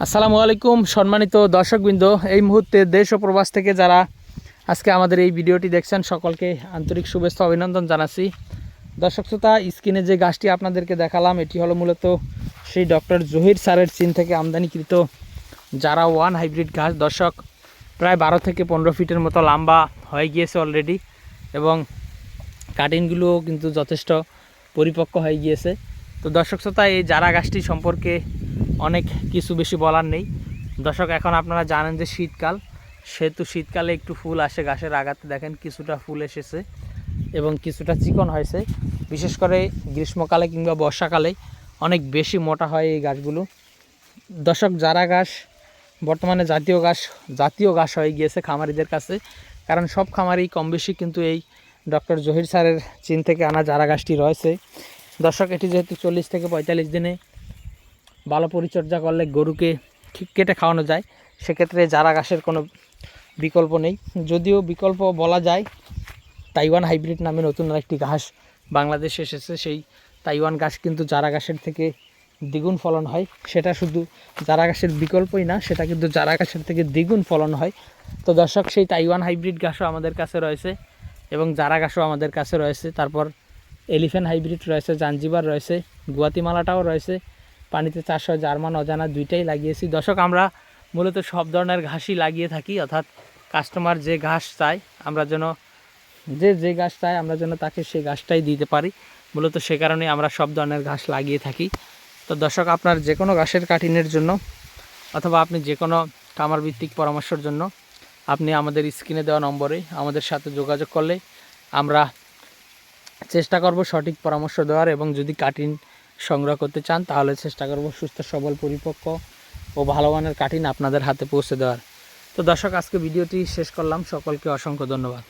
আসসালামু আলাইকুম সম্মানিত দর্শকবৃন্দ, এই মুহূর্তে দেশ ও প্রবাস থেকে যারা আজকে আমাদের এই ভিডিওটি দেখছেন সকলকে আন্তরিক শুভেচ্ছা অভিনন্দন জানাচ্ছি। দর্শক শ্রোতা, স্ক্রিনে যে গাছটি আপনাদেরকে দেখালাম এটি হলো মূলত সেই ডক্টর জহির স্যারের চীন থেকে আমদানিকৃত যারা ওয়ান হাইব্রিড গাছ। দর্শক, প্রায় 12 থেকে 15 ফিটের মতো লম্বা হয়ে গিয়েছে অলরেডি এবং কাটিংগুলোও কিন্তু যথেষ্ট পরিপক্ক হয়ে গিয়েছে। তো দর্শক শ্রোতা, এই জারা গাছটি সম্পর্কে অনেক কিছু বেশি বলার নেই। দর্শক, এখন আপনারা জানেন যে শীতকাল, সেহেতু শীতকালে একটু ফুল আসে গাছের আগাতে, দেখেন কিছুটা ফুল এসেছে এবং কিছুটা চিকন হয়েছে। বিশেষ করে গ্রীষ্মকালে কিংবা বর্ষাকালে অনেক বেশি মোটা হয় এই গাছগুলো। দর্শক, জারা গাছ বর্তমানে জাতীয় গাছ হয়ে গিয়েছে খামারিদের কাছে, কারণ সব খামারি কম বেশি কিন্তু এই ডক্টর জহির স্যারের চীন থেকে আনা জারা গাছটি রয়েছে। দর্শক, এটি যেহেতু 40 থেকে 45 দিনে ভালো পরিচর্যা করলে গরুকে ঠিক কেটে খাওয়ানো যায়, সেক্ষেত্রে জারা ঘাসের কোনো বিকল্প নেই। যদিও বিকল্প বলা যায়, তাইওয়ান হাইব্রিড নামে নতুন আরেকটি ঘাস বাংলাদেশে এসেছে। সেই তাইওয়ান ঘাস কিন্তু জারা ঘাসের থেকে দ্বিগুণ ফলন হয়। সেটা শুধু জারা ঘাসের বিকল্পই না, সেটা কিন্তু জারা ঘাসের থেকে দ্বিগুণ ফলন হয়। তো দর্শক, সেই তাইওয়ান হাইব্রিড ঘাসও আমাদের কাছে রয়েছে এবং জারা ঘাসও আমাদের কাছে রয়েছে। তারপর এলিফ্যান্ট হাইব্রিড রয়েছে, জাঞ্জিবার রয়েছে, গুয়াতিমালাটাও রয়েছে। পানিতে চাষ হয় জার্মান অজানা দুইটাই লাগিয়েছি। দর্শক, আমরা মূলত সব ধরনের ঘাসই লাগিয়ে থাকি, অর্থাৎ কাস্টমার যে ঘাস চায় আমরা যেন যে ঘাস চায় আমরা যেন তাকে সেই ঘাসটাই দিতে পারি। মূলত সে কারণে আমরা সব ধরনের ঘাস লাগিয়ে থাকি। তো দর্শক, আপনার যে কোনো ঘাসের কাটিংয়ের জন্য অথবা আপনি যে কোনো খামার ভিত্তিক পরামর্শের জন্য আপনি আমাদের স্ক্রিনে দেওয়া নম্বরে আমাদের সাথে যোগাযোগ করলে আমরা চেষ্টা করব সঠিক পরামর্শ দেওয়ার, এবং যদি কাটিং সংগ্রহ করতে চান তাহলে চেষ্টা করব সুস্থ সবল পরিপক্ক ও ভালো মানের কাটিং আপনাদের হাতে পৌঁছে দেওয়ার। তো দর্শক, আজকে ভিডিওটি শেষ করলাম। সকলকে অসংখ্য ধন্যবাদ।